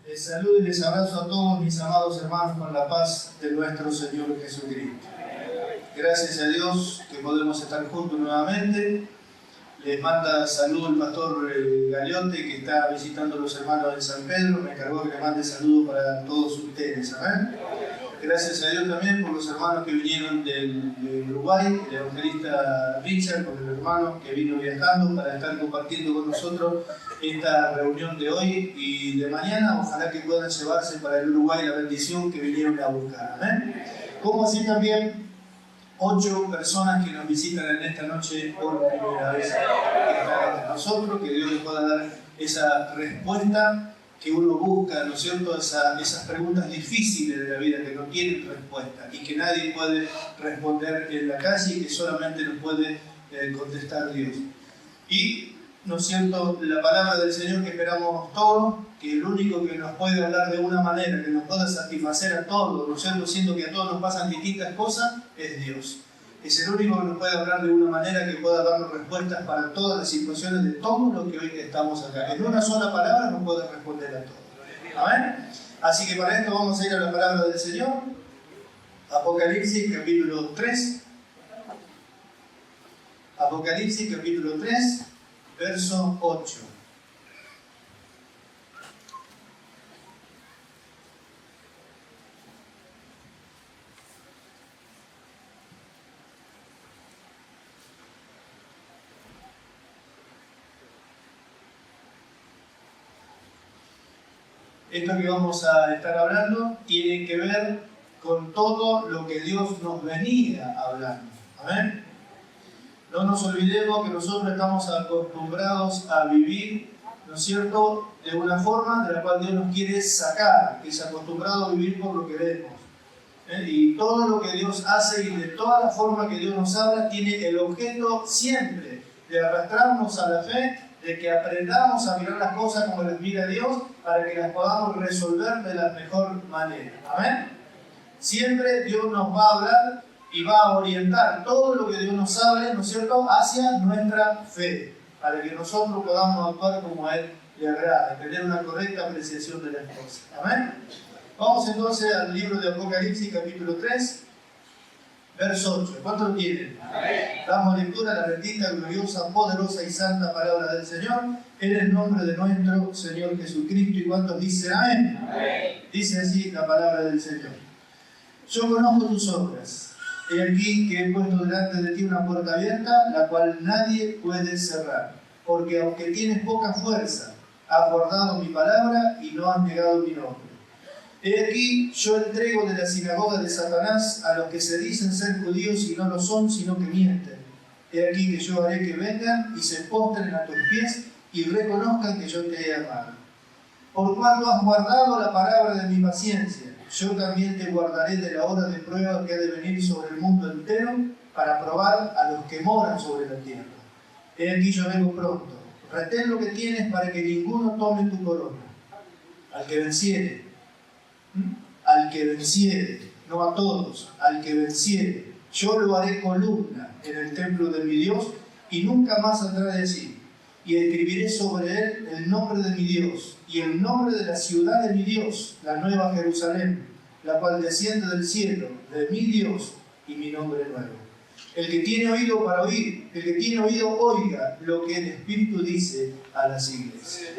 Les saludo y les abrazo a todos mis amados hermanos con la paz de nuestro Señor Jesucristo. Gracias a Dios que podemos estar juntos nuevamente. Les manda saludo el pastor Galiote, que está visitando a los hermanos de San Pedro. Me encargó que le mande saludo para todos ustedes. Amén. Gracias a Dios también por los hermanos que vinieron de Uruguay, el evangelista Richard, por el hermano que vino viajando para estar compartiendo con nosotros esta reunión de hoy y de mañana. Ojalá que puedan llevarse para el Uruguay la bendición que vinieron a buscar. Amén. Como así también 8 personas que nos visitan en esta noche por primera vez, que están entre nosotros, que Dios les pueda dar esa respuesta que uno busca, ¿no es cierto? Esas preguntas difíciles de la vida que no tienen respuesta y que nadie puede responder en la calle y que solamente nos puede contestar Dios. Y, ¿no es cierto?, la palabra del Señor que esperamos todos, que el único que nos puede hablar de una manera que nos pueda satisfacer a todos, ¿no es cierto?, siendo que a todos nos pasan distintas cosas, es Dios. Es el único que nos puede hablar de una manera que pueda darnos respuestas para todas las situaciones de todo lo que hoy estamos acá. En una sola palabra nos puede responder a todo. ¿Amén? Así que para esto vamos a ir a la palabra del Señor. Apocalipsis capítulo 3. Apocalipsis capítulo 3, verso 8. Esto que vamos a estar hablando tiene que ver con todo lo que Dios nos venía hablando. ¿Amén? No nos olvidemos que nosotros estamos acostumbrados a vivir, ¿no es cierto?, de una forma de la cual Dios nos quiere sacar, que es acostumbrado a vivir por lo que vemos. Y todo lo que Dios hace y de toda la forma que Dios nos habla tiene el objeto siempre de arrastrarnos a la fe, de que aprendamos a mirar las cosas como las mira Dios, para que las podamos resolver de la mejor manera. ¿Amén? Siempre Dios nos va a hablar y va a orientar todo lo que Dios nos hable, ¿no es cierto?, hacia nuestra fe, para que nosotros podamos actuar como a Él le agrada, tener una correcta apreciación de las cosas. ¿Amén? Vamos entonces al libro de Apocalipsis, capítulo 3, verso 8. ¿Cuántos lo tienen? Amén. Damos lectura a la bendita, gloriosa, poderosa y santa palabra del Señor, en el nombre de nuestro Señor Jesucristo. ¿Y cuántos dicen amén? Amén. Dice así la palabra del Señor. Yo conozco tus obras. He aquí que he puesto delante de ti una puerta abierta, la cual nadie puede cerrar. Porque aunque tienes poca fuerza, has guardado mi palabra y no has negado mi nombre. He aquí, yo entrego de la sinagoga de Satanás a los que se dicen ser judíos y no lo son, sino que mienten. He aquí que yo haré que vengan y se postren a tus pies y reconozcan que yo te he amado. Por cuanto has guardado la palabra de mi paciencia, yo también te guardaré de la hora de prueba que ha de venir sobre el mundo entero para probar a los que moran sobre la tierra. He aquí yo vengo pronto. Retén lo que tienes para que ninguno tome tu corona. Al que venciere, no a todos, al que venciere, yo lo haré columna en el templo de mi Dios y nunca más saldrá de sí. Y escribiré sobre él el nombre de mi Dios y el nombre de la ciudad de mi Dios, la nueva Jerusalén, la cual desciende del cielo, de mi Dios y mi nombre nuevo. El que tiene oído para oír, el que tiene oído oiga lo que el Espíritu dice a las iglesias.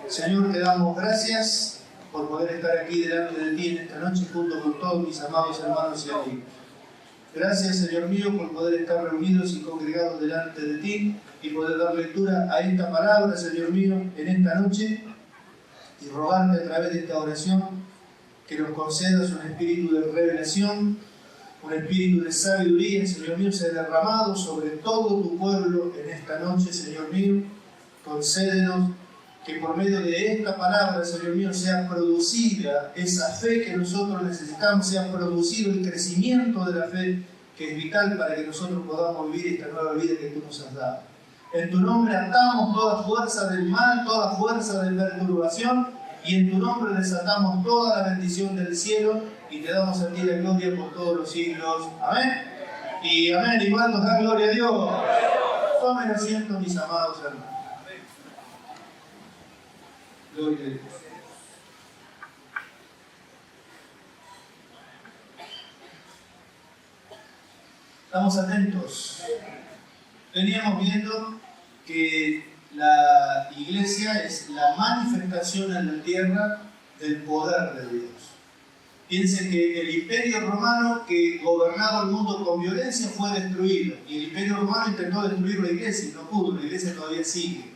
Señor, te damos gracias por poder estar aquí delante de ti en esta noche junto con todos mis amados hermanos y amigos. Gracias, Señor mío, por poder estar reunidos y congregados delante de ti y poder dar lectura a esta palabra, Señor mío, en esta noche, y rogarte a través de esta oración que nos concedas un espíritu de revelación, un espíritu de sabiduría, Señor mío, sea derramado sobre todo tu pueblo en esta noche, Señor mío. Concédenos que por medio de esta palabra, Señor mío, sea producida esa fe que nosotros necesitamos, sea producido el crecimiento de la fe que es vital para que nosotros podamos vivir esta nueva vida que tú nos has dado. En tu nombre atamos toda fuerza del mal, toda fuerza de perturbación, y en tu nombre desatamos toda la bendición del cielo y te damos a ti la gloria por todos los siglos. Amén. Y amén. Igual nos da gloria a Dios. Tomen asiento, mis amados hermanos. Gloria a Dios. Estamos atentos. Veníamos viendo que la iglesia es la manifestación en la tierra del poder de Dios. Piensen que el imperio romano que gobernaba el mundo con violencia fue destruido. Y el imperio romano intentó destruir la iglesia y no pudo, la iglesia todavía sigue.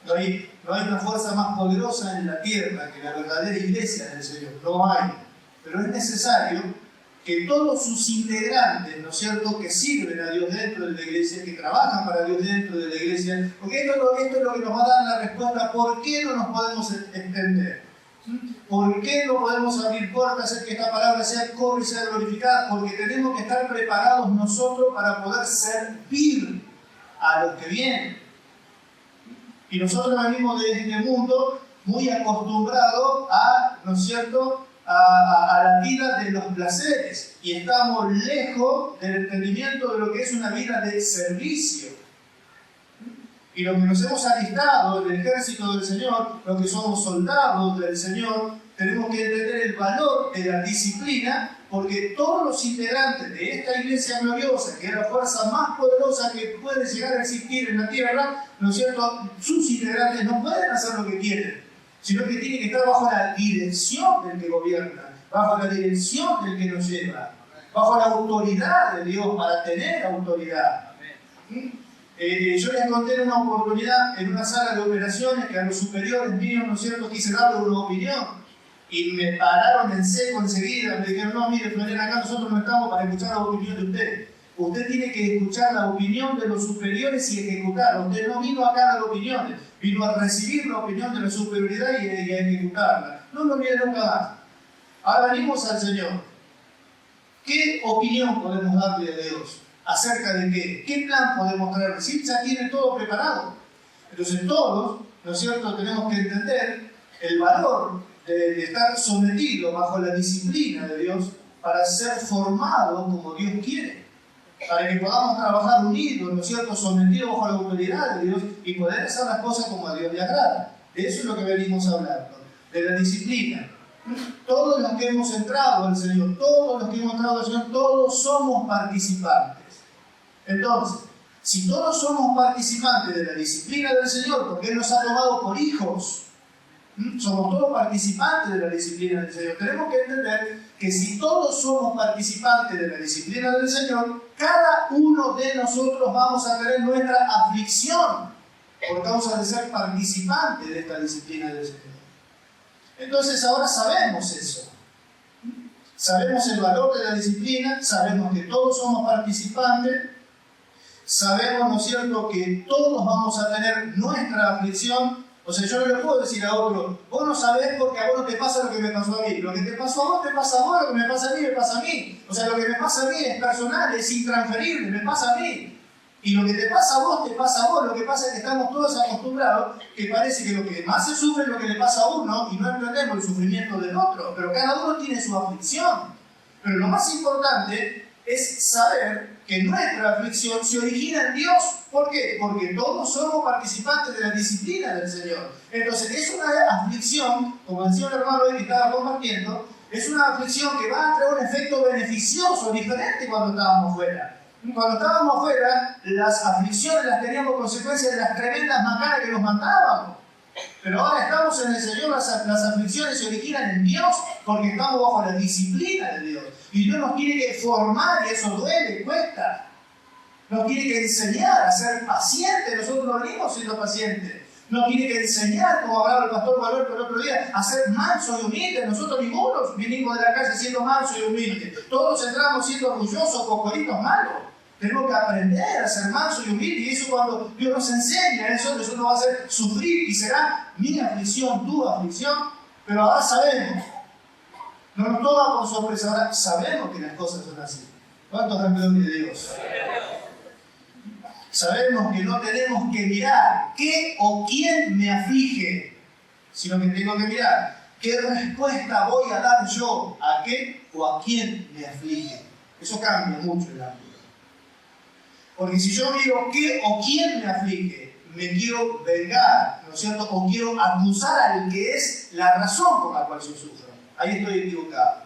No hay una fuerza más poderosa en la tierra que la verdadera iglesia del Señor. No hay. Pero es necesario que todos sus integrantes, ¿no es cierto?, que sirven a Dios dentro de la iglesia, que trabajan para Dios dentro de la iglesia, porque esto es lo que nos va a dar la respuesta por qué no nos podemos entender. ¿Por qué no podemos abrir puertas, hacer que esta palabra sea corre y sea glorificada? Porque tenemos que estar preparados nosotros para poder servir a los que vienen. Y nosotros venimos de este mundo muy acostumbrados a, ¿no es cierto?, a la vida de los placeres. Y estamos lejos del entendimiento de lo que es una vida de servicio. Y los que nos hemos alistado en el ejército del Señor, los que somos soldados del Señor, tenemos que entender el valor de la disciplina, porque todos los integrantes de esta iglesia gloriosa, que es la fuerza más poderosa que puede llegar a existir en la tierra, ¿no es cierto?, sus integrantes no pueden hacer lo que quieren, sino que tienen que estar bajo la dirección del que gobierna, bajo la dirección del que nos lleva, bajo la autoridad de Dios para tener autoridad. Yo les conté en una oportunidad en una sala de operaciones que a los superiores míos, ¿no es cierto?, quise darle una opinión y me pararon en seco enseguida, me dijeron: no, mire, Florian, acá nosotros no estamos para escuchar la opinión de usted. Usted tiene que escuchar la opinión de los superiores y ejecutarla. Usted no vino acá a dar opiniones, vino a recibir la opinión de la superioridad y a ejecutarla. No lo olvide nunca más. Ahora venimos al Señor. ¿Qué opinión podemos darle a Dios? ¿Acerca de qué? ¿Qué plan podemos traer? Si ya tiene todo preparado. Entonces todos, ¿no es cierto?, tenemos que entender el valor de estar sometido bajo la disciplina de Dios para ser formado como Dios quiere. Para que podamos trabajar unidos, ¿no es cierto?, sometidos bajo la autoridad de Dios y poder hacer las cosas como a Dios le agrada. De eso es lo que venimos hablando, de la disciplina. Todos los que hemos entrado al Señor, todos somos participantes. Entonces, si todos somos participantes de la disciplina del Señor, porque Él nos ha tomado por hijos, somos todos participantes de la disciplina del Señor, tenemos que entender que si todos somos participantes de la disciplina del Señor, cada uno de nosotros vamos a tener nuestra aflicción por causa de ser participantes de esta disciplina del Señor. Entonces ahora sabemos eso. Sabemos el valor de la disciplina, sabemos que todos somos participantes, sabemos, ¿no es cierto?, que todos vamos a tener nuestra aflicción. O sea, yo no le puedo decir a otro: vos no sabés porque a vos no te pasa lo que me pasó a mí. Lo que te pasó a vos, te pasa a vos. Lo que me pasa a mí, me pasa a mí. O sea, lo que me pasa a mí es personal, es intransferible, me pasa a mí. Y lo que te pasa a vos, te pasa a vos. Lo que pasa es que estamos todos acostumbrados que parece que lo que más se sufre es lo que le pasa a uno y no entendemos el sufrimiento del otro. Pero cada uno tiene su aflicción. Pero lo más importante es saber que nuestra aflicción se origina en Dios. ¿Por qué? Porque todos somos participantes de la disciplina del Señor. Entonces es una aflicción, como decía un hermano hoy que estaba compartiendo, es una aflicción que va a traer un efecto beneficioso, diferente cuando estábamos fuera. Cuando estábamos afuera, las aflicciones las teníamos consecuencia de las tremendas macanas que nos mandábamos. Pero ahora estamos en el Señor, las aflicciones se originan en Dios porque estamos bajo la disciplina de Dios. Y Dios nos tiene que formar, y eso duele, cuesta. Nos tiene que enseñar a ser pacientes. Nosotros no venimos siendo pacientes. Nos tiene que enseñar, como hablaba el pastor Gualberto el otro día, a ser mansos y humildes. Nosotros ninguno vinimos de la calle siendo mansos y humildes. Todos entramos siendo orgullosos, cocoritos malos. Tenemos que aprender a ser mansos y humildes, y eso cuando Dios nos enseña, eso nos va a hacer sufrir y será mi aflicción, tu aflicción. Pero ahora sabemos, no nos toma por sorpresa, ahora sabemos que las cosas son así. ¿Cuántos dan gloria de Dios? Sabemos que no tenemos que mirar qué o quién me aflige, sino que tengo que mirar qué respuesta voy a dar yo a qué o a quién me aflige. Eso cambia mucho el ámbito. Porque si yo miro qué o quién me aflige, me quiero vengar, ¿no es cierto?, o quiero acusar al que es la razón por la cual yo sufro, ahí estoy equivocado.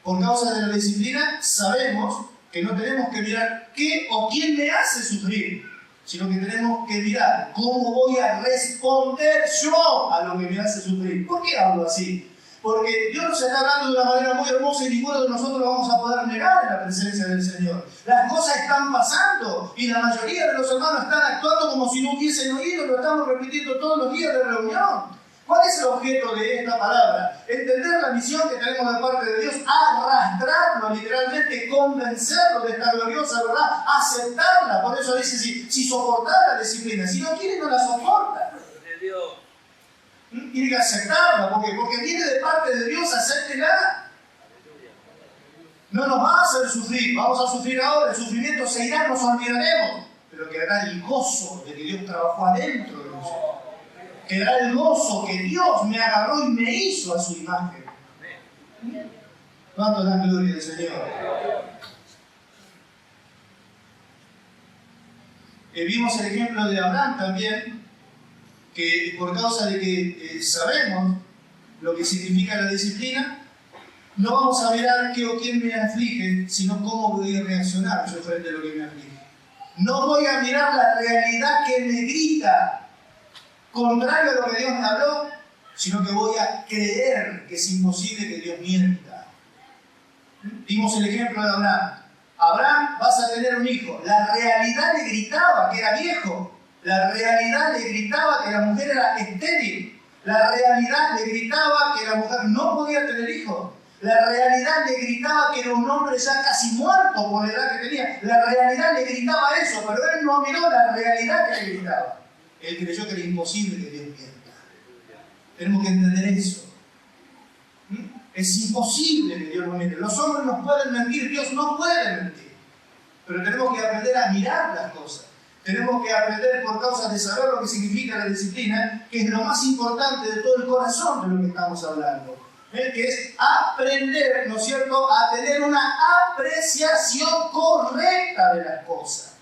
Por causa de la disciplina sabemos que no tenemos que mirar qué o quién me hace sufrir, sino que tenemos que mirar cómo voy a responder yo a lo que me hace sufrir. ¿Por qué hablo así? Porque Dios nos está hablando de una manera muy hermosa y ninguno de nosotros lo vamos a poder negar en la presencia del Señor. Las cosas están pasando y la mayoría de los hermanos están actuando como si no hubiesen oído, lo estamos repitiendo todos los días de reunión. ¿Cuál es el objeto de esta palabra? Entender la misión que tenemos de parte de Dios, arrastrarlo, literalmente convencerlo de esta gloriosa verdad, aceptarla. Por eso dice, si soportar la disciplina, si no quiere no la soporta. Tiene que aceptarla, porque viene de parte de Dios, acéptela. No nos va a hacer sufrir, vamos a sufrir ahora, el sufrimiento se irá, nos olvidaremos, pero quedará el gozo de que Dios trabajó adentro de nosotros. Quedará el gozo que Dios me agarró y me hizo a su imagen. ¿Cuánto dan gloria al Señor? Vimos el ejemplo de Abraham también, que por causa de que sabemos lo que significa la disciplina, no vamos a mirar qué o quién me aflige, sino cómo voy a reaccionar yo frente a lo que me aflige. No voy a mirar la realidad que me grita contrario a lo que Dios me habló, sino que voy a creer que es imposible que Dios mienta. Vimos el ejemplo de Abraham. Abraham, vas a tener un hijo. La realidad le gritaba que era viejo. La realidad le gritaba que la mujer era estéril. La realidad le gritaba que la mujer no podía tener hijos. La realidad le gritaba que era un hombre ya casi muerto por la edad que tenía. La realidad le gritaba eso, pero él no miró la realidad que le gritaba. Él creyó que era imposible que Dios mienta. Tenemos que entender eso. Es imposible que Dios no miente. Los hombres nos pueden mentir, Dios no puede mentir. Pero tenemos que aprender a mirar las cosas. Tenemos que aprender, por causa de saber lo que significa la disciplina, que es lo más importante de todo el corazón de lo que estamos hablando. Que es aprender, ¿no es cierto?, a tener una apreciación correcta de las cosas.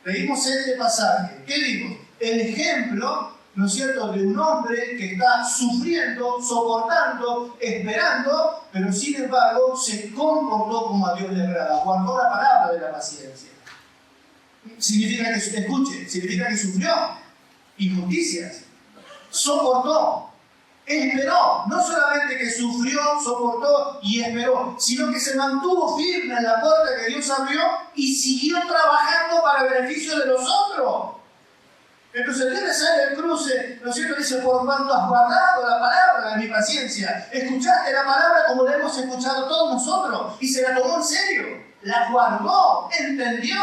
Leímos este pasaje. ¿Qué vimos? El ejemplo, ¿no es cierto?, de un hombre que está sufriendo, soportando, esperando, pero sin embargo se comportó como a Dios le agrada, guardó la palabra de la paciencia. Significa que, escuche, significa que sufrió injusticias, soportó, esperó, no solamente que sufrió, soportó y esperó, sino que se mantuvo firme en la puerta que Dios abrió y siguió trabajando para el beneficio de los otros. Entonces debe ser el cruce, ¿no es cierto? Dice, por cuanto has guardado la palabra de mi paciencia, escuchaste la palabra como la hemos escuchado todos nosotros y se la tomó en serio, la guardó, entendió,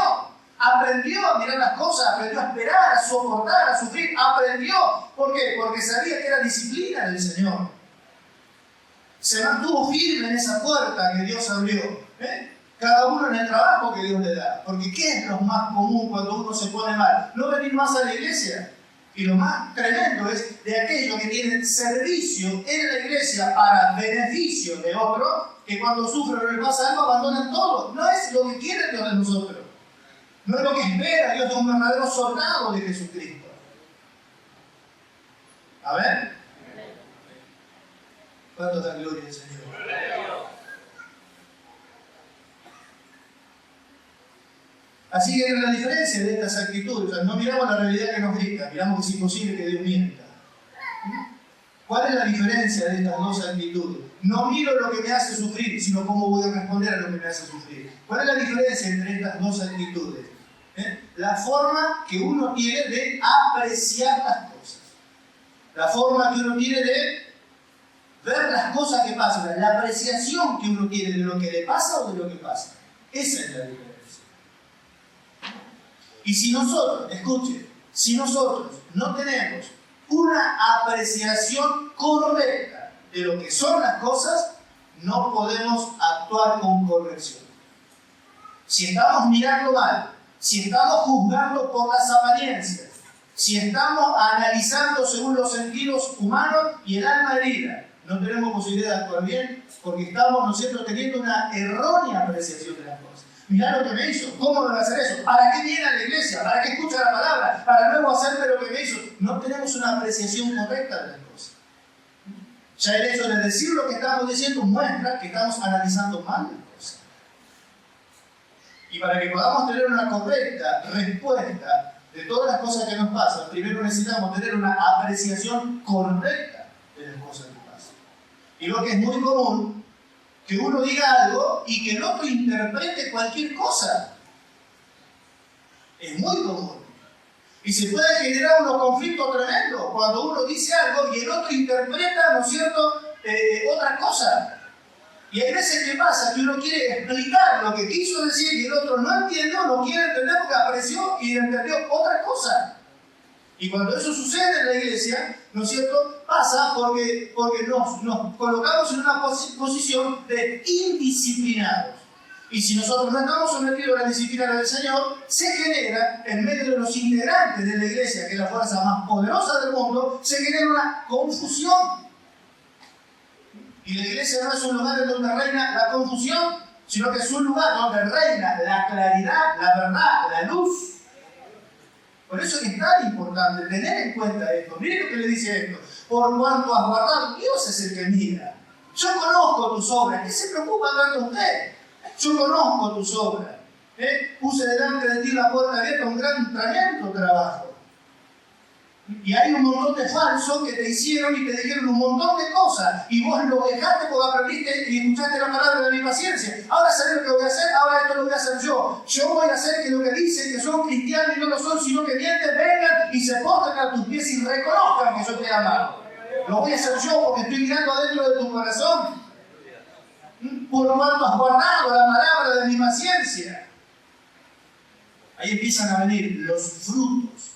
aprendió a mirar las cosas, aprendió a esperar, a soportar, a sufrir, aprendió. ¿Por qué? Porque sabía que era disciplina del Señor. Se mantuvo firme en esa puerta que Dios abrió. Cada uno en el trabajo que Dios le da. Porque ¿qué es lo más común cuando uno se pone mal? No venir más a la iglesia. Y lo más tremendo es de aquellos que tienen servicio en la iglesia para beneficio de otro, que cuando sufren o les pasa algo abandonan todo. No es lo que quiere Dios de nosotros. No es lo que espera Dios de un verdadero soldado de Jesucristo. A ver. ¿Cuánto da gloria al Señor? Así que es la diferencia de estas actitudes. O sea, no miramos la realidad que nos grita, miramos que es imposible que Dios mienta. ¿Cuál es la diferencia de estas dos actitudes? No miro lo que me hace sufrir, sino cómo voy a responder a lo que me hace sufrir. ¿Cuál es la diferencia entre estas dos actitudes? La forma que uno tiene de apreciar las cosas. La forma que uno tiene de ver las cosas que pasan. La apreciación que uno tiene de lo que le pasa o de lo que pasa. Esa es la diferencia. Y si nosotros, escuchen, si nosotros no tenemos una apreciación correcta de lo que son las cosas, no podemos actuar con corrección. Si estamos mirando mal, si estamos juzgando por las apariencias, si estamos analizando según los sentidos humanos y el alma herida, no tenemos posibilidad de actuar bien porque estamos, ¿no es cierto?, teniendo una errónea apreciación de las cosas. Mirá lo que me hizo, ¿cómo me va a hacer eso? ¿Para qué viene a la iglesia? ¿Para qué escucha la palabra? ¿Para luego hacerme lo que me hizo? No tenemos una apreciación correcta de las cosas. Ya el hecho de decir lo que estamos diciendo muestra que estamos analizando mal las cosas. Y para que podamos tener una correcta respuesta de todas las cosas que nos pasan, primero necesitamos tener una apreciación correcta de las cosas que pasan. Y lo que es muy común, que uno diga algo y que el otro interprete cualquier cosa. Es muy común. Y se puede generar unos conflictos tremendos cuando uno dice algo y el otro interpreta, ¿no es cierto?, otra cosa. Y hay veces que pasa que uno quiere explicar lo que quiso decir y el otro no entiende o no quiere entender porque apreció y entendió otra cosa. Y cuando eso sucede en la iglesia, ¿no es cierto?, pasa porque nos colocamos en una posición de indisciplinados. Y si nosotros no estamos sometidos a la disciplina del Señor, se genera, en medio de los integrantes de la iglesia, que es la fuerza más poderosa del mundo, se genera una confusión. Y la iglesia no es un lugar en donde reina la confusión, sino que es un lugar donde reina la claridad, la verdad, la luz. Por eso es tan importante tener en cuenta esto. Miren lo que le dice esto. Por cuanto has guardado, Dios es el que mira. Yo conozco tus obras. ¿Qué se preocupa tanto usted? Yo conozco tus obras. Puse delante de ti la puerta abierta, un gran tremendo trabajo. Y hay un montón de falsos que te hicieron y te dijeron un montón de cosas. Y vos lo dejaste porque aprendiste y escuchaste la palabra de mi paciencia. Ahora sabés lo que voy a hacer, ahora esto lo voy a hacer yo. Yo voy a hacer que lo que dicen que son cristianos y no lo son, sino que mienten, vengan y se postren a tus pies y reconozcan que yo te he amado. Lo voy a hacer yo porque estoy mirando adentro de tu corazón. Por lo cuanto has guardado la palabra de mi paciencia. Ahí empiezan a venir los frutos,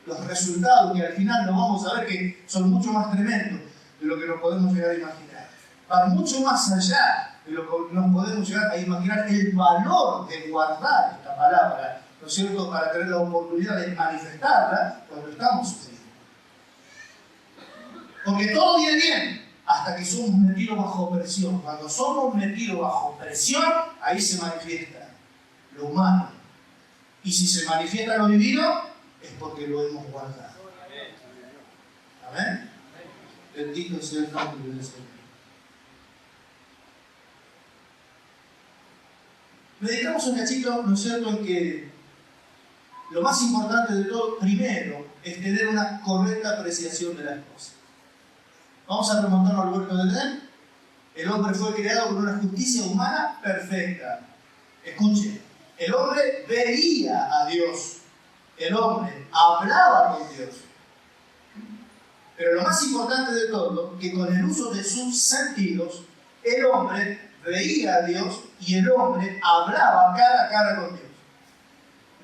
los resultados que al final nos vamos a ver que son mucho más tremendos de lo que nos podemos llegar a imaginar. Van mucho más allá de lo que nos podemos llegar a imaginar el valor de guardar esta palabra, ¿no es cierto?, para tener la oportunidad de manifestarla cuando estamos sufriendo. Porque todo viene bien hasta que somos metidos bajo presión. Cuando somos metidos bajo presión, ahí se manifiesta lo humano. Y si se manifiesta lo divino, es porque lo hemos guardado. ¿Amén? Bendito sea el nombre del Señor. Meditamos un cachito, ¿no es cierto?, en que lo más importante de todo, primero, es tener una correcta apreciación de las cosas. Vamos a remontarnos al huerto del Edén. El hombre fue creado con una justicia humana perfecta. Escuchen, el hombre veía a Dios. El hombre hablaba con Dios. Pero lo más importante de todo, que con el uso de sus sentidos, el hombre veía a Dios y el hombre hablaba cara a cara con Dios.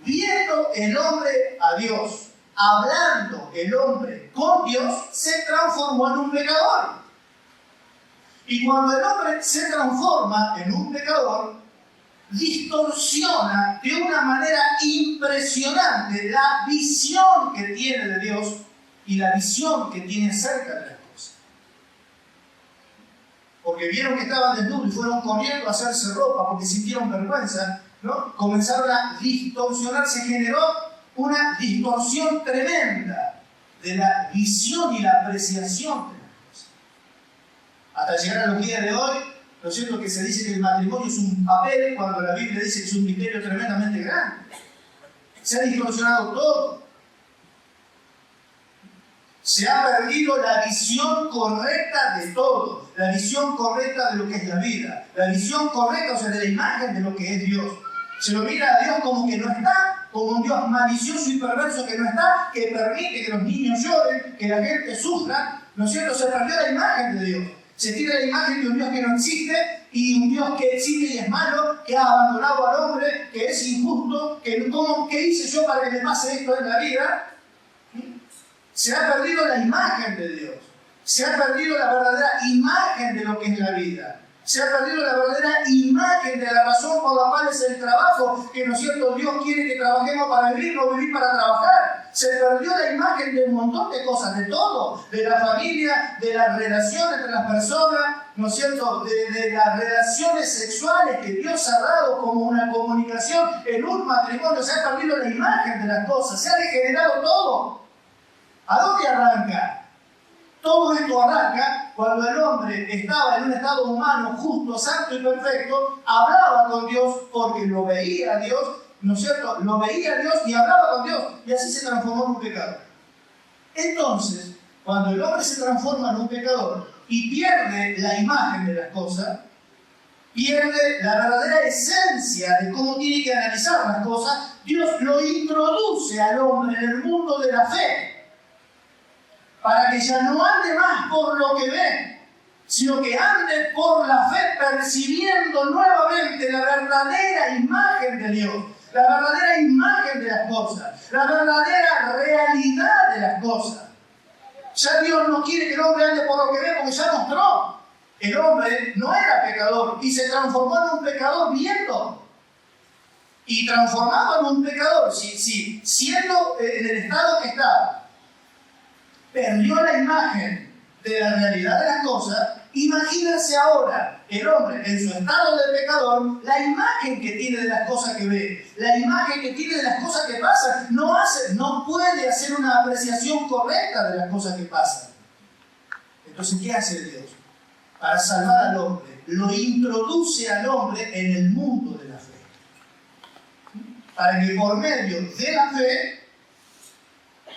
Viendo el hombre a Dios, hablando el hombre con Dios, se transformó en un pecador. Y cuando el hombre se transforma en un pecador, distorsiona de una manera impresionante la visión que tiene de Dios y la visión que tiene acerca de las cosas. Porque vieron que estaban desnudos y fueron corriendo a hacerse ropa porque sintieron vergüenza, ¿no? Comenzaron a distorsionar, se generó una distorsión tremenda de la visión y la apreciación de las cosas. Hasta llegar a los días de hoy, ¿no es cierto?, que se dice que el matrimonio es un papel cuando la Biblia dice que es un misterio tremendamente grande. Se ha distorsionado todo. Se ha perdido la visión correcta de todo, la visión correcta de lo que es la vida, la visión correcta, o sea, de la imagen de lo que es Dios. Se lo mira a Dios como que no está, como un Dios malicioso y perverso que no está, que permite que los niños lloren, que la gente sufra, ¿no es cierto? Se perdió la imagen de Dios. Se tiene la imagen de un Dios que no existe y un Dios que existe y es malo, que ha abandonado al hombre, que es injusto, que ¿qué hice yo para que me pase esto en la vida? Se ha perdido la imagen de Dios. Se ha perdido la verdadera imagen de lo que es la vida. Se ha perdido la verdadera imagen de la razón por la cual es el trabajo, que, ¿no es cierto?, Dios quiere que trabajemos para vivir, no vivir para trabajar. Se perdió la imagen de un montón de cosas, de todo, de la familia, de las relaciones entre las personas, ¿no es cierto?, de las relaciones sexuales que Dios ha dado como una comunicación en un matrimonio. Se ha perdido la imagen de las cosas, se ha degenerado todo. ¿A dónde arranca? Todo esto arranca cuando el hombre estaba en un estado humano, justo, santo y perfecto, hablaba con Dios porque lo veía a Dios, ¿no es cierto? Lo veía a Dios y hablaba con Dios, y así se transformó en un pecador. Entonces, cuando el hombre se transforma en un pecador y pierde la imagen de las cosas, pierde la verdadera esencia de cómo tiene que analizar las cosas, Dios lo introduce al hombre en el mundo de la fe, para que ya no ande más por lo que ve, sino que ande por la fe, percibiendo nuevamente la verdadera imagen de Dios, la verdadera imagen de las cosas, la verdadera realidad de las cosas. Ya Dios no quiere que el hombre ande por lo que ve, porque ya mostró. El hombre no era pecador y se transformó en un pecador viendo. Y transformado en un pecador, siendo en el estado que estaba, perdió la imagen de la realidad de las cosas. Imagínense ahora el hombre en su estado de pecador, la imagen que tiene de las cosas que ve, la imagen que tiene de las cosas que pasan, no puede hacer una apreciación correcta de las cosas que pasan. Entonces, ¿qué hace Dios? Para salvar al hombre, lo introduce al hombre en el mundo de la fe, para que por medio de la fe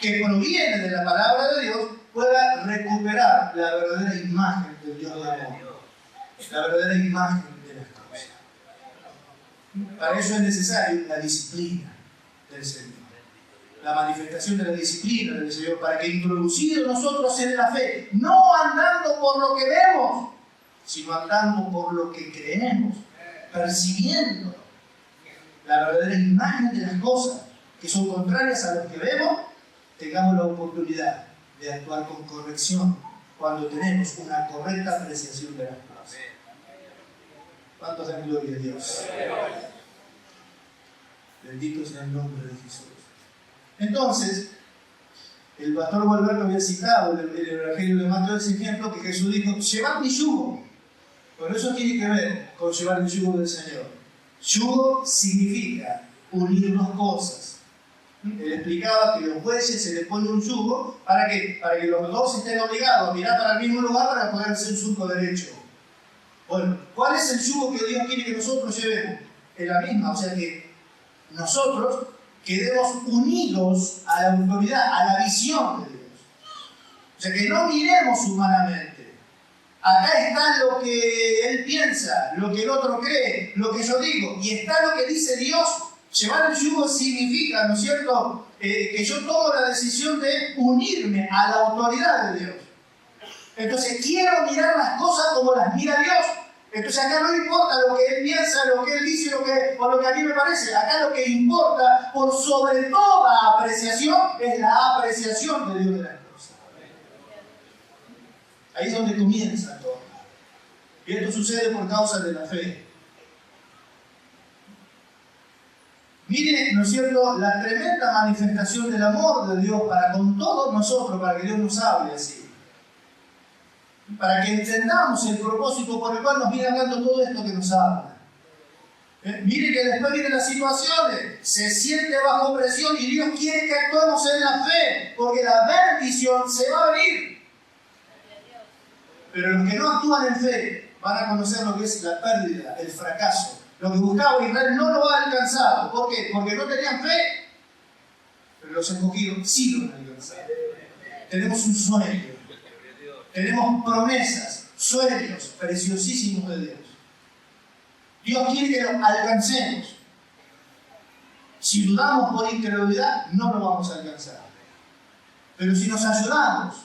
que proviene de la palabra de Dios pueda recuperar la verdadera imagen del Dios de amor, la verdadera imagen de las cosas. Para eso es necesaria la disciplina del Señor, la manifestación de la disciplina del Señor, para que introducidos nosotros en la fe, no andando por lo que vemos, sino andando por lo que creemos, percibiendo la verdadera imagen de las cosas que son contrarias a lo que vemos, tengamos la oportunidad de actuar con corrección cuando tenemos una correcta apreciación de las cosas. ¿Cuántos dan gloria a Dios? Bendito sea el nombre de Jesús. Entonces, el pastor Gualberto había citado en el Evangelio de Mateo ese ejemplo que Jesús dijo: llevad mi yugo. Pero eso tiene que ver con llevar el yugo del Señor. Yugo significa unir dos cosas. Él explicaba que los bueyes se les pone un yugo ¿para qué? Para que los dos estén obligados a mirar para el mismo lugar para poder hacer un surco derecho. Bueno, ¿cuál es el yugo que Dios quiere que nosotros llevemos? Es la misma, o sea que nosotros quedemos unidos a la autoridad, a la visión de Dios. O sea que no miremos humanamente. Acá está lo que él piensa, lo que el otro cree, lo que yo digo, y está lo que dice Dios. Llevar el yugo significa, ¿no es cierto?, que yo tomo la decisión de unirme a la autoridad de Dios. Entonces quiero mirar las cosas como las mira Dios. Entonces acá no importa lo que él piensa, lo que él dice o lo que a mí me parece. Acá lo que importa por sobre toda apreciación es la apreciación de Dios de las cosas. Ahí es donde comienza todo. Y esto sucede por causa de la fe. Mire, ¿no es cierto?, la tremenda manifestación del amor de Dios para con todos nosotros, para que Dios nos hable así. Para que entendamos el propósito por el cual nos viene hablando todo esto que nos habla. Mire que después vienen las situaciones, se siente bajo presión y Dios quiere que actuemos en la fe, porque la bendición se va a venir. Pero los que no actúan en fe van a conocer lo que es la pérdida, el fracaso. Lo que buscaba Israel no lo ha alcanzado. ¿Por qué? Porque no tenían fe. Pero los escogidos sí lo han alcanzado. Tenemos un sueño. Tenemos promesas, sueños preciosísimos de Dios. Dios quiere que lo alcancemos. Si dudamos por incredulidad, no lo vamos a alcanzar. Pero si nos ayudamos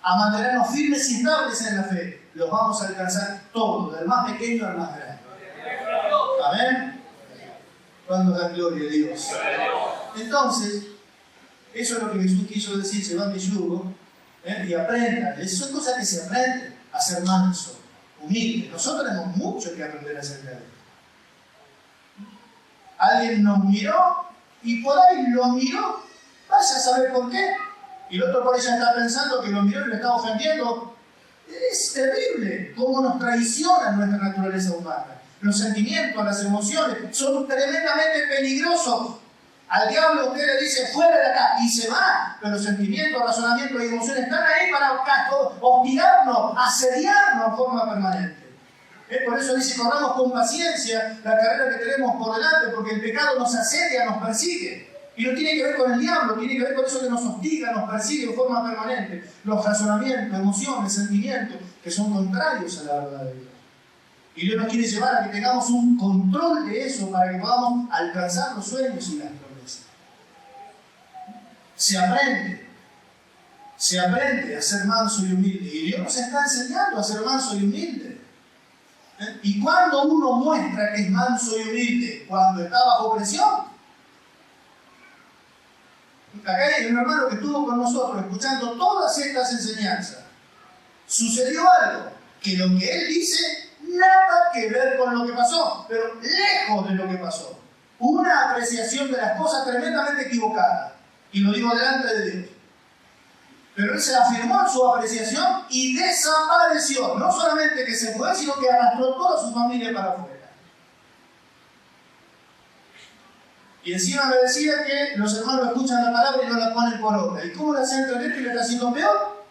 a mantenernos firmes y estables en la fe, los vamos a alcanzar todos, del más pequeño al más grande. Amén. ¿Cuándo da gloria a Dios? Entonces, eso es lo que Jesús quiso decir: llevad mi yugo y aprendan. Esas son cosas que se aprenden, a ser manso, humilde. Nosotros tenemos mucho que aprender acerca de esto. Alguien nos miró y por ahí lo miró, vaya a saber por qué. Y el otro por ahí ya está pensando que lo miró y lo está ofendiendo. Es terrible cómo nos traiciona nuestra naturaleza humana. Los sentimientos, las emociones son tremendamente peligrosos. Al diablo usted le dice fuera de acá y se va, pero sentimientos, razonamientos y emociones están ahí para hostigarnos, asediarnos de forma permanente. Por eso dice, corramos con paciencia la carrera que tenemos por delante, porque el pecado nos asedia, nos persigue. Y no tiene que ver con el diablo, tiene que ver con eso que nos hostiga, nos persigue de forma permanente. Los razonamientos, emociones, sentimientos que son contrarios a la verdad de Dios. Y Dios nos quiere llevar a que tengamos un control de eso para que podamos alcanzar los sueños y las promesas. Se aprende a ser manso y humilde. Y Dios nos está enseñando a ser manso y humilde. ¿Y cuando uno muestra que es manso y humilde? Cuando está bajo presión. Acá hay un hermano que estuvo con nosotros escuchando todas estas enseñanzas. Sucedió algo que lo que él dice nada que ver con lo que pasó, pero lejos de lo que pasó. Una apreciación de las cosas tremendamente equivocada. Y lo digo delante de Dios. Pero él se afirmó en su apreciación y desapareció. No solamente que se fue, sino que arrastró toda su familia para afuera. Y encima me decía que los hermanos escuchan la palabra y no la ponen por obra. ¿Y cómo la centra esto y le está haciendo peor?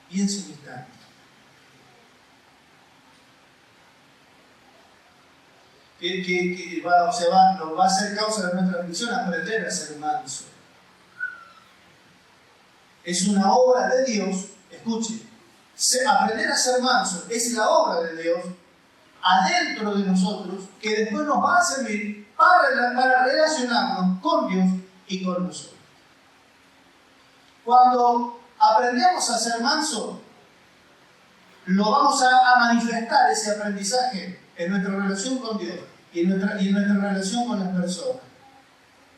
Piensa un instante. Nos va a ser causa de nuestra aflicción aprender a ser manso. Es una obra de Dios, escuche, aprender a ser manso es la obra de Dios adentro de nosotros que después nos va a servir para relacionarnos con Dios y con nosotros. Cuando aprendemos a ser manso, lo vamos a manifestar ese aprendizaje en nuestra relación con Dios y en nuestra relación con las personas.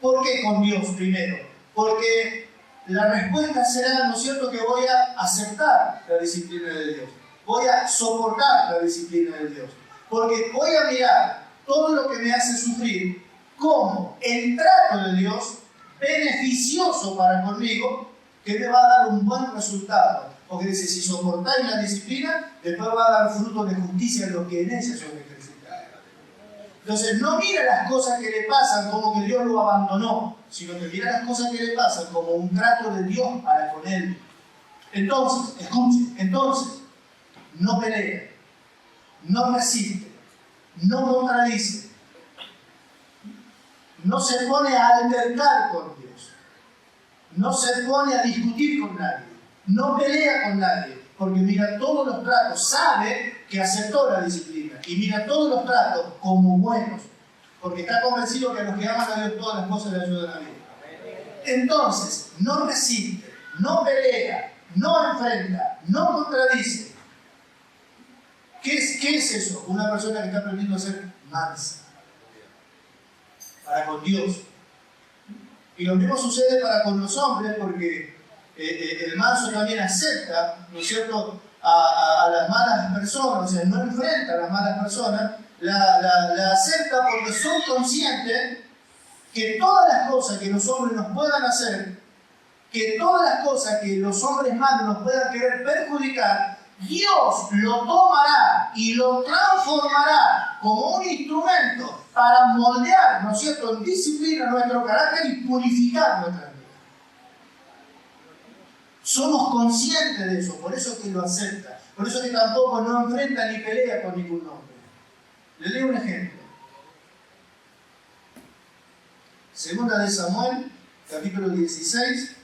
¿Por qué con Dios primero? Porque la respuesta será, ¿no es cierto?, que voy a aceptar la disciplina de Dios. Voy a soportar la disciplina de Dios. Porque voy a mirar todo lo que me hace sufrir como el trato de Dios beneficioso para conmigo, que me va a dar un buen resultado. Porque dice, si soportáis la disciplina, después va a dar fruto de justicia en lo que en ella son ejercitados. Entonces, no mira las cosas que le pasan como que Dios lo abandonó, sino que mira las cosas que le pasan como un trato de Dios para con él. Entonces, escuche, no pelea, no resiste, no contradice, no se pone a altercar con Dios, no se pone a discutir con nadie, no pelea con nadie, porque mira todos los tratos, sabe que aceptó la disciplina y mira todos los tratos como buenos, porque está convencido que a los que aman a Dios todas las cosas le ayudan a bien. Entonces, no resiste, no pelea, no enfrenta, no contradice. ¿Qué es eso? Una persona que está aprendiendo a ser mansa para con Dios. Y lo mismo sucede para con los hombres, porque el manso también acepta, ¿no es cierto?, a las malas personas, o sea, no enfrenta a las malas personas, la acepta porque son conscientes que todas las cosas que los hombres nos puedan hacer, que todas las cosas que los hombres malos nos puedan querer perjudicar, Dios lo tomará y lo transformará como un instrumento para moldear, ¿no es cierto?, en disciplina nuestro carácter y purificar nuestra vida. Somos conscientes de eso, por eso que lo acepta, por eso que tampoco no enfrenta ni pelea con ningún hombre. Le leo un ejemplo. Segunda de Samuel, capítulo 16.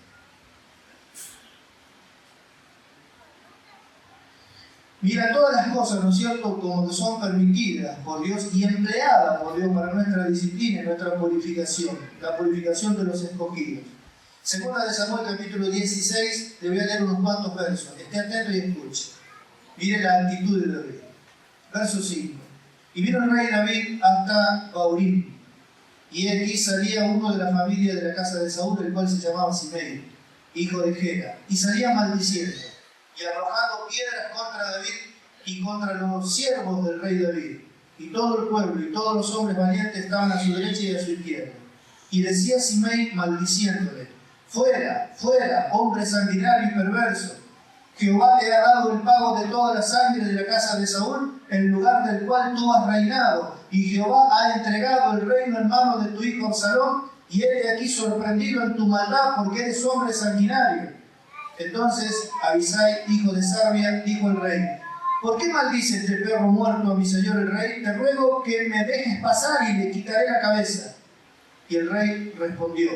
Mira todas las cosas, ¿no es cierto?, como que son permitidas por Dios y empleadas por Dios para nuestra disciplina y nuestra purificación, la purificación de los escogidos. Segunda de Samuel, capítulo 16, le voy a leer unos cuantos versos. Esté atento y escuche. Mire la actitud de David. Verso 5. Y vino el rey David hasta Baurim, y aquí salía uno de la familia de la casa de Saúl, el cual se llamaba Simei, hijo de Gera, y salía maldiciendo y arrojando piedras contra David y contra los siervos del rey David. Y todo el pueblo y todos los hombres valientes estaban a su derecha y a su izquierda. Y decía Simei maldiciéndole: fuera, fuera, hombre sanguinario y perverso. Jehová te ha dado el pago de toda la sangre de la casa de Saúl, el lugar del cual tú has reinado. Y Jehová ha entregado el reino en manos de tu hijo Absalón, y él de aquí sorprendido en tu maldad, porque eres hombre sanguinario. Entonces Abisai, hijo de Sarbia, dijo al rey: ¿por qué maldice este perro muerto a mi señor el rey? Te ruego que me dejes pasar y le quitaré la cabeza. Y el rey respondió: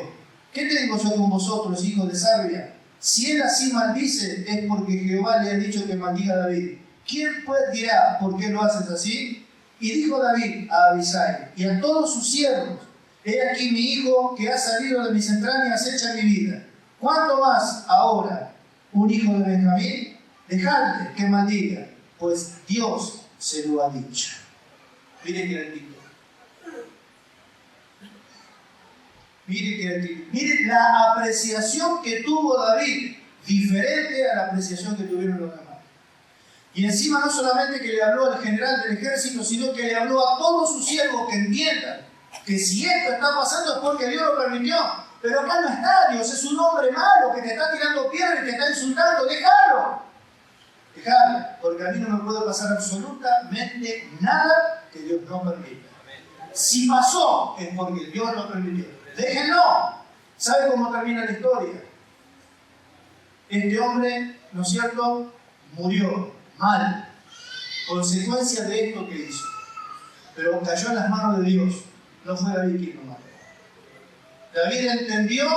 ¿qué tengo yo con vosotros, hijos de Sarbia? Si él así maldice, es porque Jehová le ha dicho que maldiga a David. ¿Quién pues dirá por qué lo haces así? Y dijo David a Abisai y a todos sus siervos: he aquí mi hijo que ha salido de mis entrañas echa mi vida. ¿Cuánto más ahora un hijo de Benjamín? Dejadle que maldiga, pues Dios se lo ha dicho. Mire que repito. Mire la apreciación que tuvo David, diferente a la apreciación que tuvieron los demás. Y encima no solamente que le habló al general del ejército, sino que le habló a todos sus siervos que entiendan que si esto está pasando es porque Dios lo permitió. Pero acá no está Dios, es un hombre malo que te está tirando piedras y te está insultando. ¡Déjalo! Déjalo, porque a mí no me puede pasar absolutamente nada que Dios no permita. Si pasó es porque Dios lo permitió. Déjenlo. ¿Sabe cómo termina la historia? Este hombre, ¿no es cierto?, murió mal, consecuencia de esto que hizo. Pero cayó en las manos de Dios. No fue David quien lo mató. David entendió,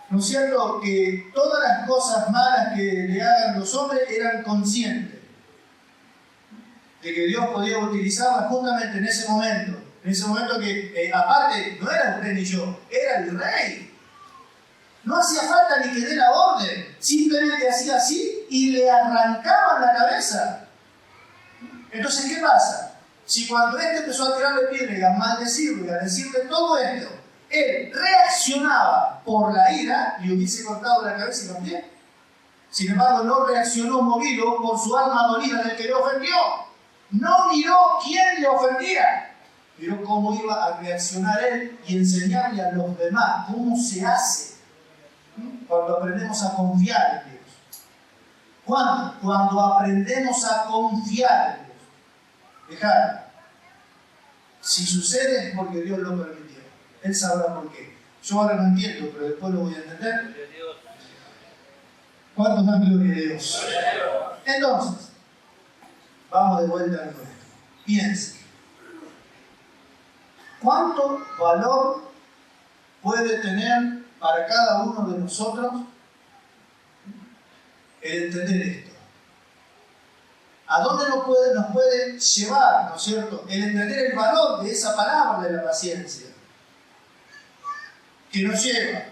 ¿no es cierto?, que todas las cosas malas que le hagan los hombres eran conscientes de que Dios podía utilizarlas justamente en ese momento. En ese momento que, aparte, no era usted ni yo, era el rey. No hacía falta ni que dé la orden, simplemente hacía así y le arrancaban la cabeza. Entonces, ¿qué pasa? Si cuando este empezó a tirarle piedra y a maldecirlo y a decirle todo esto, él reaccionaba por la ira, le hubiese cortado la cabeza y los pies. Sin embargo, no reaccionó movido por su alma dolida del que le ofendió. No miró quién le ofendía. Miró cómo iba a reaccionar él y enseñarle a los demás cómo se hace cuando aprendemos a confiar en Dios. ¿Cuándo? Cuando aprendemos a confiar en Dios. Dejar. Si sucede es porque Dios lo permitió. Él sabrá por qué. Yo ahora no entiendo, pero después lo voy a entender. ¿Cuántos dan gloria a Dios? Entonces, vamos de vuelta a nuestro. Piense. ¿Cuánto valor puede tener para cada uno de nosotros el entender esto? ¿A dónde nos puede llevar, ¿no es cierto?, el entender el valor de esa palabra de la paciencia, que nos lleva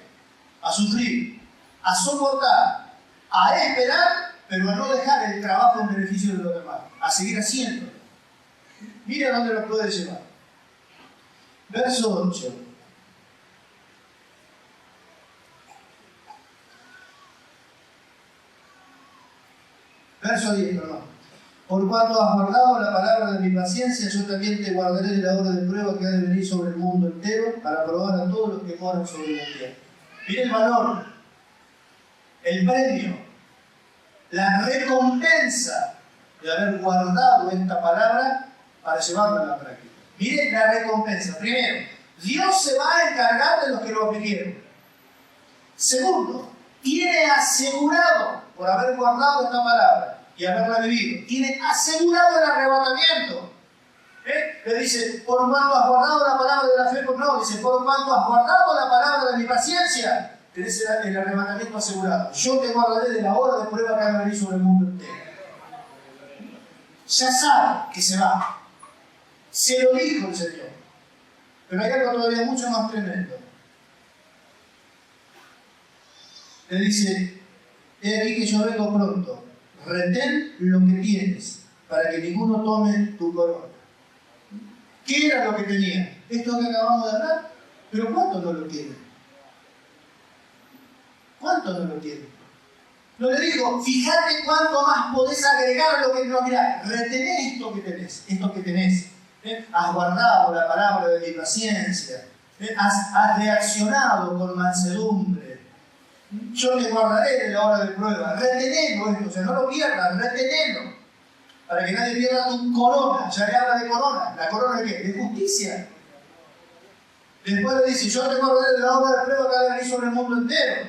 a sufrir, a soportar, a esperar, pero a no dejar el trabajo en beneficio de los demás, a seguir haciéndolo? Mira dónde nos puede llevar. Verso 8. Verso 10, perdón. Por cuanto has guardado la palabra de mi paciencia, yo también te guardaré de la hora de prueba que ha de venir sobre el mundo entero para probar a todos los que moran sobre la tierra. Mire el valor, el premio, la recompensa de haber guardado esta palabra para llevarla a la práctica. Mire la recompensa. Primero, Dios se va a encargar de los que lo obedecieron. Segundo, tiene asegurado, por haber guardado esta palabra y haberla vivido, tiene asegurado el arrebatamiento. Le dice, por cuanto has guardado la palabra de la fe, pues no, dice, por cuanto has guardado la palabra de mi paciencia, tenés el arrebatamiento asegurado. Yo te guardaré de la hora de prueba que ha de venir sobre el mundo entero. Ya sabe que se va. Se lo dijo el Señor. Pero hay algo todavía mucho más tremendo. Le dice, he aquí que yo vengo pronto. Retén lo que tienes, para que ninguno tome tu corona. ¿Qué era lo que tenía? Esto que acabamos de hablar. Pero ¿cuántos no lo tienen? ¿Cuántos no lo tienen? No le dijo, fíjate cuánto más podés agregar a lo que no, mira, retené esto que tenés. Has guardado la palabra de mi paciencia. Has reaccionado con mansedumbre. yo te guardaré de la hora de prueba. Retenelo esto, o sea, no lo pierdas, retenelo. Para que nadie pierda tu corona. Ya le habla de corona. ¿La corona de qué? De justicia. Después le dice, yo te guardaré de la hora de prueba que haré sobre el mundo entero.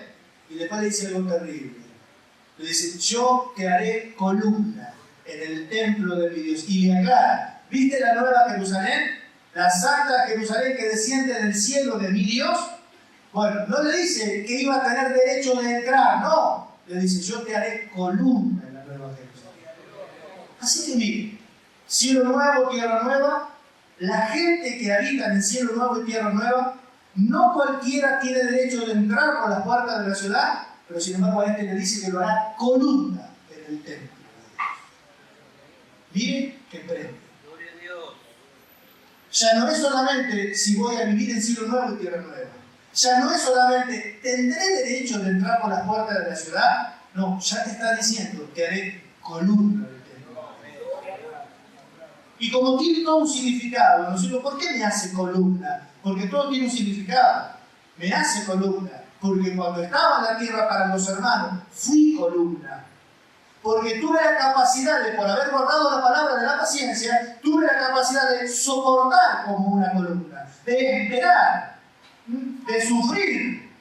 Y después le dice algo terrible. Le dice, yo te haré columna en el templo de mi Dios. Y le aclara, ¿viste la nueva Jerusalén? La santa Jerusalén que desciende del cielo de mi Dios. Bueno, no le dice que iba a tener derecho de entrar, no. Le dice, yo te haré columna en la nueva Jerusalén. Así que mire, cielo nuevo, tierra nueva. La gente que habita en el cielo nuevo y tierra nueva, no cualquiera tiene derecho de entrar por las puertas de la ciudad, pero sin embargo a este le dice que lo hará columna en el templo. Miren que prende. Ya no es solamente si voy a vivir en cielo nuevo y tierra nueva. Ya no es solamente tendré derecho de entrar por las puertas de la ciudad. No, ya te está diciendo que haré columna del templo. Y como tiene todo un significado, ¿no es cierto? ¿Por qué me hace columna? Porque todo tiene un significado. Me hace columna. Porque cuando estaba en la tierra para los hermanos, fui columna. Porque tuve la capacidad de, por haber guardado la palabra de la paciencia, tuve la capacidad de soportar como una columna, de esperar, de sufrir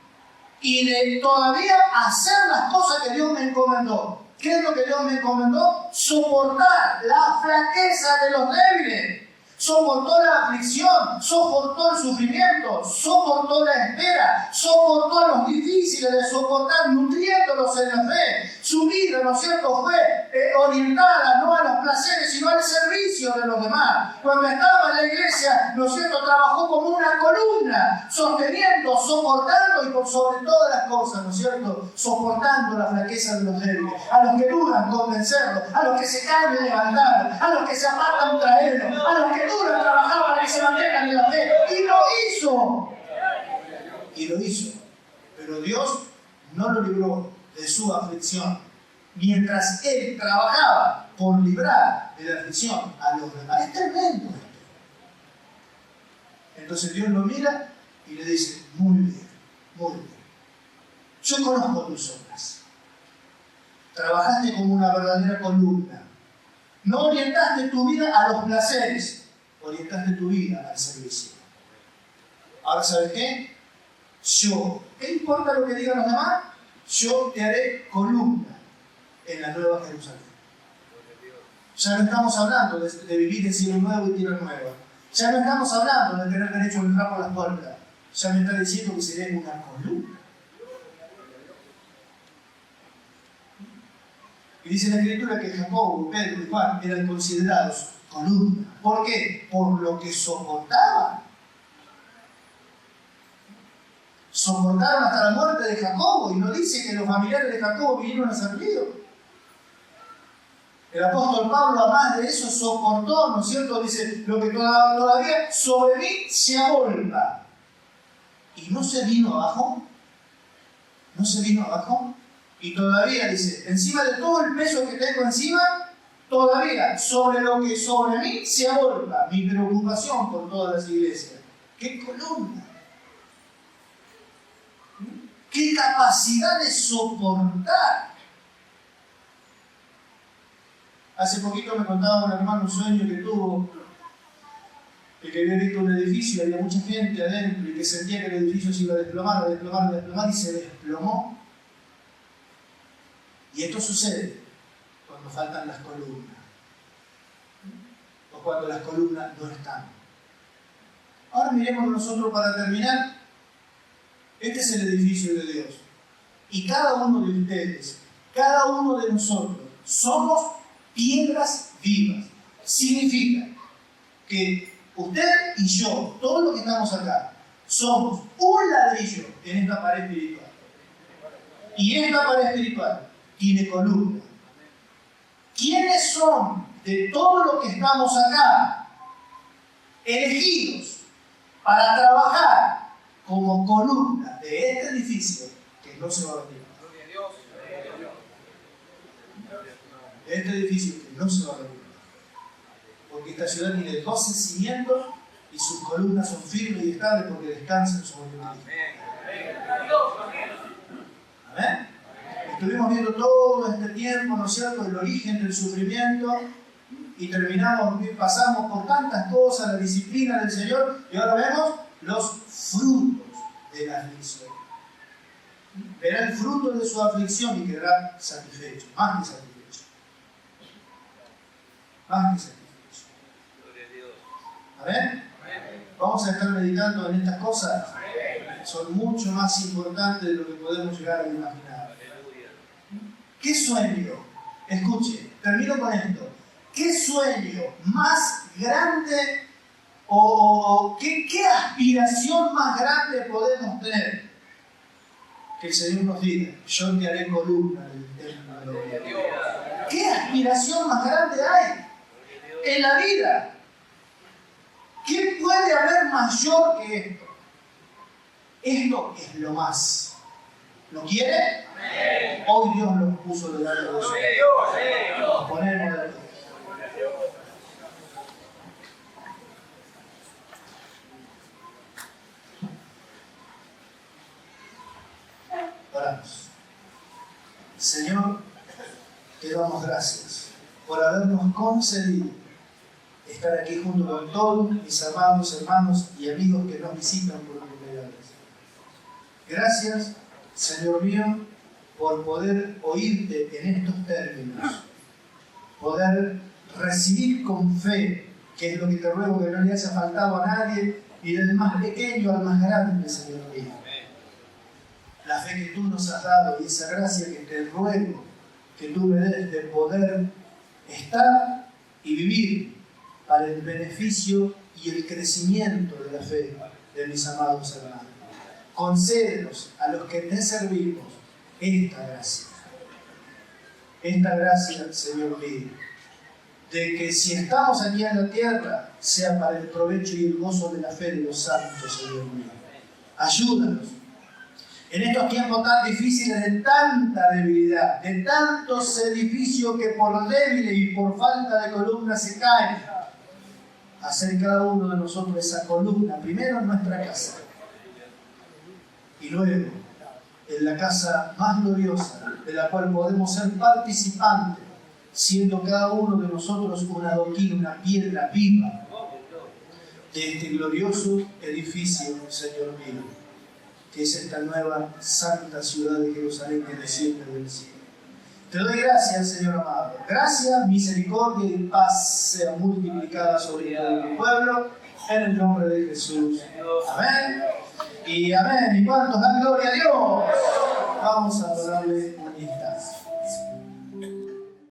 y de todavía hacer las cosas que Dios me encomendó. ¿Qué es lo que Dios me encomendó? Soportar la flaqueza de los débiles. Soportó la aflicción, soportó el sufrimiento, soportó la espera, soportó a los difíciles de soportar, nutriéndolos en la fe. Su vida, ¿no es cierto?, fue orientada no a los placeres, sino al servicio de los demás. Cuando estaba en la iglesia, ¿no es cierto?, trabajó como una columna, sosteniendo, soportando y por sobre todas las cosas, ¿no es cierto?, soportando la flaqueza de los débiles. A los que dudan, convencerlos. A los que se caen, levantarlos. A los que se apartan, traerlos. A los que duran, trabajar para que se mantengan en la fe. Y lo hizo. Y lo hizo. Pero Dios no lo libró de su aflicción, mientras Él trabajaba por librar de la aflicción a los demás. Es tremendo esto. Entonces Dios lo mira y le dice, muy bien, muy bien. Yo conozco tus obras. Trabajaste como una verdadera columna. No orientaste tu vida a los placeres, orientaste tu vida al servicio. Ahora, ¿sabes qué? ¿Qué importa lo que digan los demás? Yo te haré columna en la nueva Jerusalén. Ya no estamos hablando de vivir en cielo nuevo y tierra nueva. Ya no estamos hablando de tener derecho a entrar por las puertas. Ya me está diciendo que seré una columna. Y dice la Escritura que Jacobo, Pedro y Juan eran considerados columnas. ¿Por qué? Por lo que soportaban. Soportaron hasta la muerte de Jacobo, y no dice que los familiares de Jacobo vinieron a servirlo. El apóstol Pablo, además de eso, soportó, ¿no es cierto? Dice, lo que todavía sobre mí se agolpa. ¿Y no se vino abajo? ¿No se vino abajo? Y todavía, dice, encima de todo el peso que tengo encima, todavía sobre lo que sobre mí se agolpa mi preocupación por todas las iglesias. ¡Qué columna! ¡Qué capacidad de soportar! Hace poquito me contaba un hermano un sueño que tuvo, que había visto un edificio, había mucha gente adentro y que sentía que el edificio se iba a desplomar, y se desplomó. Y esto sucede cuando faltan las columnas, o cuando las columnas no están. Ahora miremos nosotros para terminar. Este es el edificio de Dios. Y cada uno de ustedes, cada uno de nosotros, somos piedras vivas. Significa que usted y yo, todos los que estamos acá, somos un ladrillo en esta pared espiritual. Y esta pared espiritual tiene columna. ¿Quiénes son de todos los que estamos acá elegidos para trabajar como columna de este edificio que no se va a derribar? De este edificio que no se va a derribar. Porque esta ciudad tiene 12 cimientos y sus columnas son firmes y estables porque descansan sobre el mismo. ¿Amén? Estuvimos viendo todo este tiempo, ¿no es cierto?, el origen del sufrimiento, y pasamos por tantas cosas, la disciplina del Señor, y ahora vemos los frutos de la aflicción. Verá el fruto de su aflicción y quedará satisfecho, más que satisfecho. Más que satisfecho. ¿Amén? Vamos a estar meditando en estas cosas. Son mucho más importantes de lo que podemos llegar a imaginar. ¿Qué sueño? Escuche, termino con esto. ¿Qué sueño más grande o qué aspiración más grande podemos tener? Que el Señor nos diga, yo te haré columna del templo de Dios. ¿Qué aspiración más grande hay en la vida? ¿Qué puede haber mayor que esto? Esto es lo más. ¿Lo quiere? Hoy Dios lo puso delante de nosotros. Nos ponemos de pie. Oramos. Señor, te damos gracias por habernos concedido estar aquí junto con todos mis amados hermanos y amigos que nos visitan por primera vez. Gracias, Señor mío, por poder oírte en estos términos, poder recibir con fe, que es lo que te ruego que no le haya faltado a nadie, y del más pequeño al más grande, Señor mío. La fe que tú nos has dado y esa gracia que te ruego que tú me des de poder estar y vivir para el beneficio y el crecimiento de la fe de mis amados hermanos. Concédenos a los que te servimos esta gracia. Esta gracia, Señor mío, de que si estamos aquí en la tierra, sea para el provecho y el gozo de la fe de los santos, Señor mío. Ayúdanos en estos tiempos tan difíciles, de tanta debilidad, de tantos edificios que por débiles y por falta de columna se caen. Hacer cada uno de nosotros esa columna, primero en nuestra casa, y luego en la casa más gloriosa, de la cual podemos ser participantes, siendo cada uno de nosotros un adoquín, una piedra viva de este glorioso edificio, Señor mío, que es esta nueva santa ciudad de Jerusalén que desciende del cielo. Te doy gracias, Señor amado. Gracias, misericordia y paz sean multiplicadas sobre todo tu pueblo, en el nombre de Jesús. Amén. Y amén. ¿Y cuántos dan gloria a Dios? Vamos a adorarle.